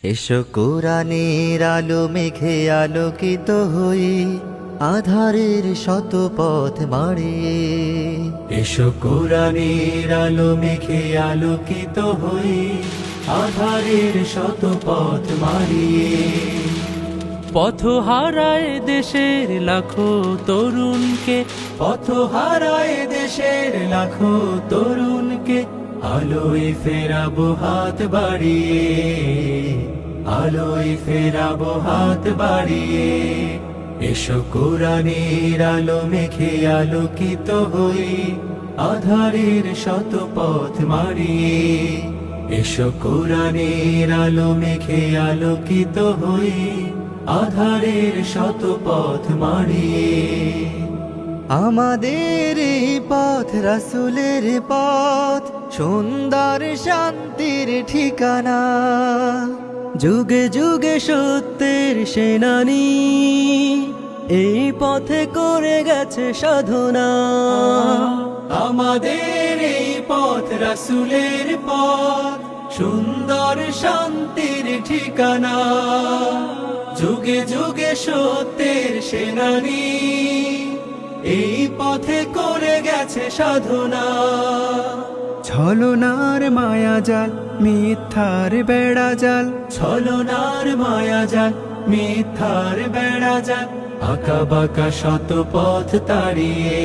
এসো কোরআনের আলো মেঘে আলোকিত হই, আধারের শত পথ মারিয়ে। এসো কোরআনের আলো মেঘে আলোকিত হই, আধারের শত পথ মারিয়ে। পথ হারায় দেশের লাখো তরুণকে, পথ হারায় দেশের লাখো তরুণকে, আলোয় ফেরাবো হাত বাড়িয়ে, আলোয় ফেরাবো হাত বাড়িয়ে। এসো কোরআনের আলো মেঘে আলোকিত হই, আধারের শত পথ মারিয়ে। এসো কোরআনের আলো মেঘে আলোকিত হই, আধারের শত পথ মারিয়ে। আমাদের এই পথ রাসূলের পথ, সুন্দর শান্তির ঠিকানা। যুগে যুগে সত্যের সেনানী, এই পথে করে গেছে সাধনা। আমাদের এই পথ রাসূলের পথ, সুন্দর শান্তির ঠিকানা। যুগে যুগে সত্যের সেনানী, এই পথে করে গেছে সাধনা। ছলনার মায়াজাল মিথ্যার বেড়াজাল, ছলনার মায়াজাল মিথ্যার বেড়াজাল, আঁকা বাঁকা শত পথ তাড়িয়ে,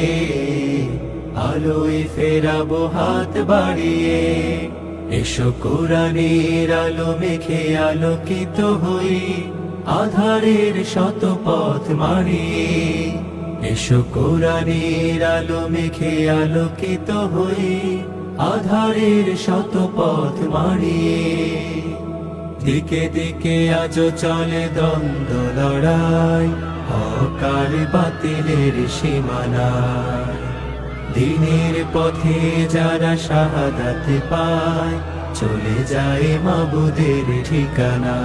আলোয় ফেরাবো হাত বাড়িয়ে। এসো কোরআনের আলো মেঘে আলোকিত হই, আধারের শত পথ মারিয়ে। এসো কোরআনের আলো মেঘে আলোকিত হই, আধারের শত পথ মারিয়ে। দিকে দিকে আজ চলে দ্বন্দ্ব লড়াই, হক আর বাতিলের সীমানায়। দিনের পথে যারা শাহাদাত পায়, চলে যায় মাবুদের ঠিকানা।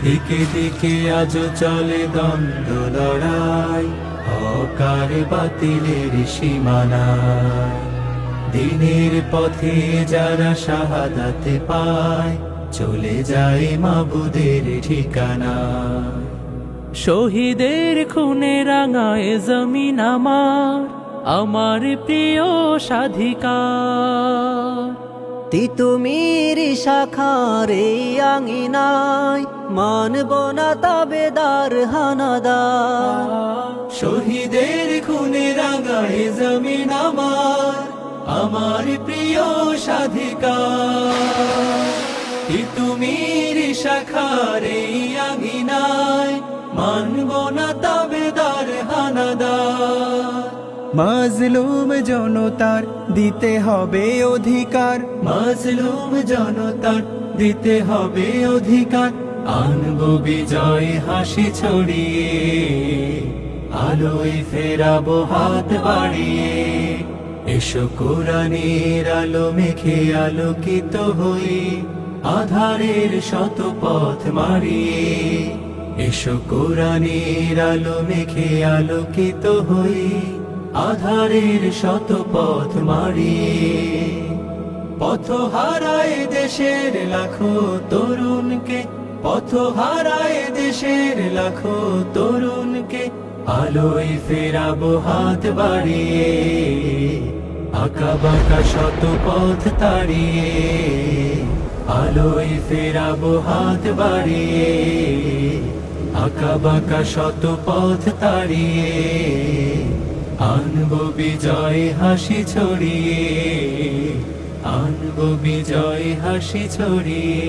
দিকে দিকে আজ চলে দ্বন্দ্ব লড়াই, হক আর বাতিলের সীমানায়। দিনের পথে যারা শাহাদাত পায়, চলে যায় মাবুদের ঠিকানা। শহীদের খুনে রাঙায় জমিন আমার, আমার প্রিয় স্বাধিকার। তিতুমির শাখার এই আঙিনায়, মানব না তাবেদার হানাদার। শহীদের খুনে রাঙায় জমিন আমার, আমার প্রিয় স্বাধিকার। তিতুমির শাখার এই আঙিনায়, মানব না তাবেদার হানাদার। মাজলুম জনতার দিতে হবে অধিকার, মাজলুম জনতার দিতে হবে অধিকার। আনবো বিজয় হাসি ছড়িয়ে, আলোয় ফেরাবো হাত বাড়িয়ে। এসো কোরআনের আলো মেঘে আলোকিত হই, আধারের শত পথ মারিয়ে। এসো কোরআনের আলো মেঘে আলোকিত হই, আধারের শত পথ মারিয়ে। পথ হারায় দেশের লাখো তরুণকে, পথ হারায় দেশের লাখো তরুণকে, আলোয় ফেরাবো হাত বাড়িয়ে। আঁকা বাঁকা শত পথ তাড়িয়ে, আলোয় ফেরাবো হাত বাড়িয়ে। আঁকা বাঁকা শত পথ তাড়িয়ে, আনবো বিজয় হাসি ছড়িয়ে, আনবো বিজয় হাসি ছড়িয়ে।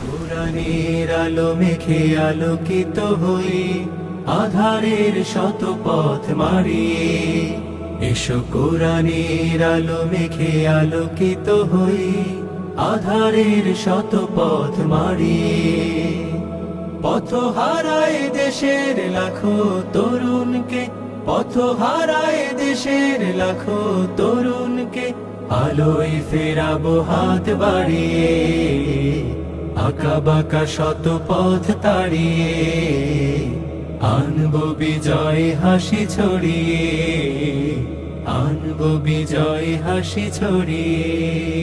কোরআনের আলো মেঘে আলোকিত হই, আধারের শত পথ মারিয়ে। এসো কোরআনের আলো মেঘে আলোকিত হই, আধারের শত পথ মারিয়ে। পথ হারায় দেশের লাখো তরুণকে, পথ হারায় দেশের লাখো তরুণকে, আলোয় ফেরাবো হাত বাড়িয়ে, আঁকা বাঁকা শত পথ তাড়িয়ে আনবো বিজয় হাসি ছড়িয়ে আনবো বিজয় হাসি ছড়িয়ে